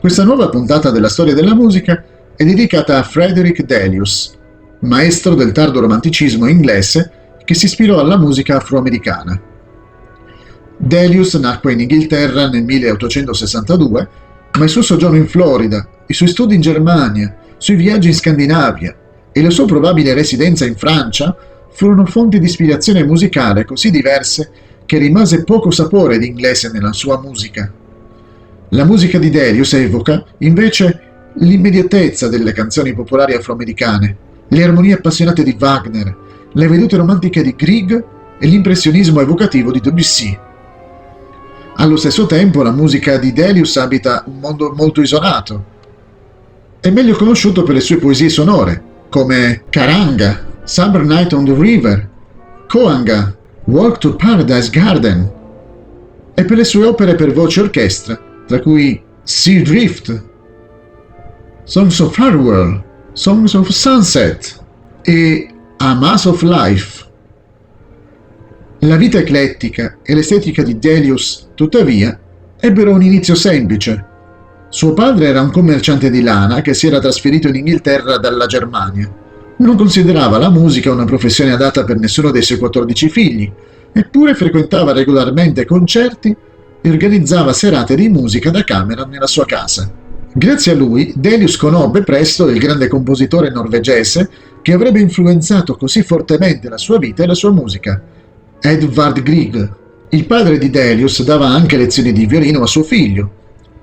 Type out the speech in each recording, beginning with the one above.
Questa nuova puntata della storia della musica è dedicata a Frederick Delius, maestro del tardo romanticismo inglese che si ispirò alla musica afroamericana. Delius nacque in Inghilterra nel 1862, ma il suo soggiorno in Florida, i suoi studi in Germania, i suoi viaggi in Scandinavia e la sua probabile residenza in Francia furono fonti di ispirazione musicale così diverse che rimase poco sapore di inglese nella sua musica. La musica di Delius evoca, invece, l'immediatezza delle canzoni popolari afroamericane, le armonie appassionate di Wagner, le vedute romantiche di Grieg e l'impressionismo evocativo di Debussy. Allo stesso tempo, la musica di Delius abita un mondo molto isolato. È meglio conosciuto per le sue poesie sonore, come Karanga, Summer Night on the River, Koanga, Walk to Paradise Garden, e per le sue opere per voce e orchestra, tra cui Sea Drift, Songs of Farewell, Songs of Sunset e A Mass of Life. La vita eclettica e l'estetica di Delius, tuttavia, ebbero un inizio semplice. Suo padre era un commerciante di lana che si era trasferito in Inghilterra dalla Germania. Non considerava la musica una professione adatta per nessuno dei suoi 14 figli, eppure frequentava regolarmente concerti e organizzava serate di musica da camera nella sua casa. Grazie a lui, Delius conobbe presto il grande compositore norvegese che avrebbe influenzato così fortemente la sua vita e la sua musica, Edvard Grieg. Il padre di Delius dava anche lezioni di violino a suo figlio,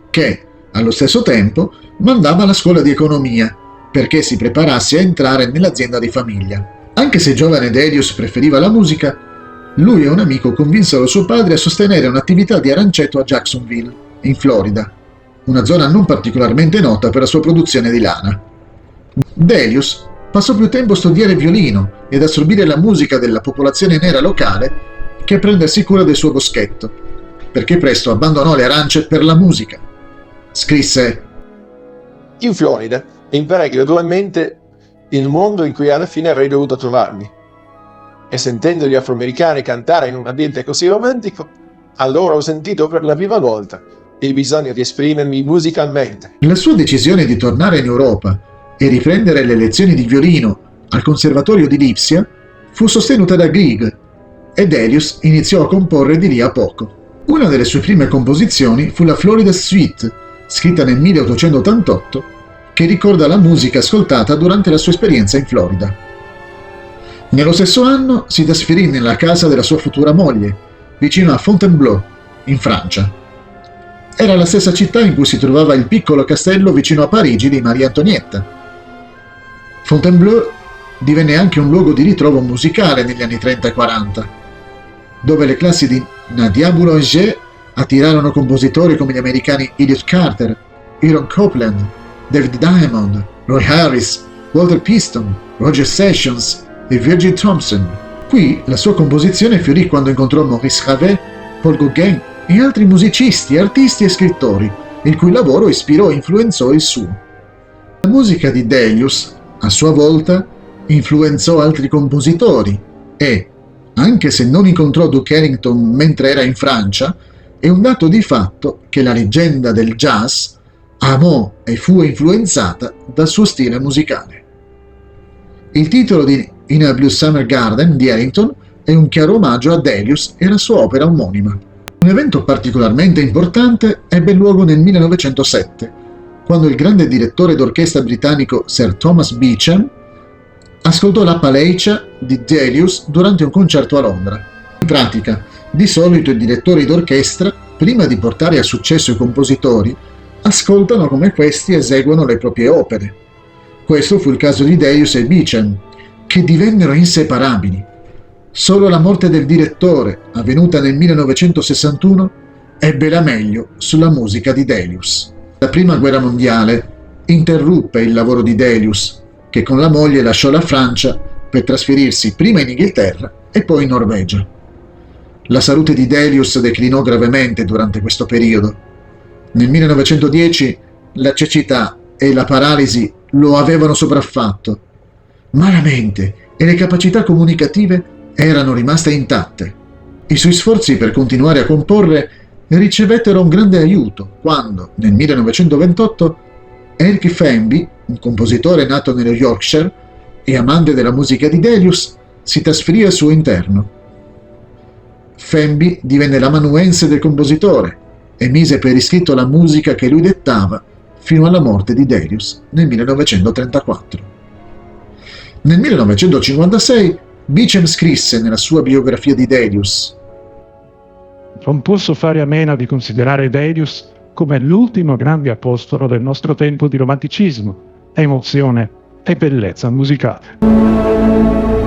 che, allo stesso tempo, mandava alla scuola di economia, perché si preparasse a entrare nell'azienda di famiglia. Anche se il giovane Delius preferiva la musica, lui e un amico convinsero suo padre a sostenere un'attività di arancetto a Jacksonville, in Florida, una zona non particolarmente nota per la sua produzione di lana. Delius passò più tempo a studiare violino ed assorbire la musica della popolazione nera locale che a prendersi cura del suo boschetto, perché presto abbandonò le arance per la musica. Scrisse: in Florida imparai gradualmente il mondo in cui alla fine avrei dovuto trovarmi. E sentendo gli afroamericani cantare in un ambiente così romantico, allora ho sentito per la prima volta il bisogno di esprimermi musicalmente. La sua decisione di tornare in Europa e riprendere le lezioni di violino al Conservatorio di Lipsia fu sostenuta da Grieg, e Delius iniziò a comporre di lì a poco. Una delle sue prime composizioni fu la Florida Suite, scritta nel 1888, che ricorda la musica ascoltata durante la sua esperienza in Florida. Nello stesso anno si trasferì nella casa della sua futura moglie, vicino a Fontainebleau, in Francia. Era la stessa città in cui si trovava il piccolo castello vicino a Parigi di Maria Antonietta. Fontainebleau divenne anche un luogo di ritrovo musicale negli anni 30 e 40, dove le classi di Nadia Boulanger attirarono compositori come gli americani Elliott Carter, Aaron Copland, David Diamond, Roy Harris, Walter Piston, Roger Sessions e Virgil Thompson. Qui la sua composizione fiorì quando incontrò Maurice Ravel, Paul Gauguin e altri musicisti, artisti e scrittori, il cui lavoro ispirò e influenzò il suo. La musica di Delius, a sua volta, influenzò altri compositori e, anche se non incontrò Duke Ellington mentre era in Francia, è un dato di fatto che la leggenda del jazz amò e fu influenzata dal suo stile musicale. Il titolo di In a Blue Summer Garden di Ellington è un chiaro omaggio a Delius e alla sua opera omonima. Un evento particolarmente importante ebbe luogo nel 1907, quando il grande direttore d'orchestra britannico Sir Thomas Beecham ascoltò l'Appalachia di Delius durante un concerto a Londra. In pratica, di solito i direttori d'orchestra, prima di portare a successo i compositori, ascoltano come questi eseguono le proprie opere. Questo fu il caso di Delius e Beecham, che divennero inseparabili. Solo la morte del direttore, avvenuta nel 1961, ebbe la meglio sulla musica di Delius. La prima guerra mondiale interruppe il lavoro di Delius, che con la moglie lasciò la Francia per trasferirsi prima in Inghilterra e poi in Norvegia. La salute di Delius declinò gravemente durante questo periodo. Nel 1910 la cecità e la paralisi lo avevano sopraffatto, ma la mente e le capacità comunicative erano rimaste intatte. I suoi sforzi per continuare a comporre ricevettero un grande aiuto quando, nel 1928, Erich Fenby, un compositore nato nello Yorkshire e amante della musica di Delius, si trasferì al suo interno. Fenby divenne l'amanuense del compositore e mise per iscritto la musica che lui dettava fino alla morte di Delius nel 1934. Nel 1956 Beecham scrisse nella sua biografia di Delius: Non posso fare a meno di considerare Delius come l'ultimo grande apostolo del nostro tempo di romanticismo, emozione e bellezza musicale.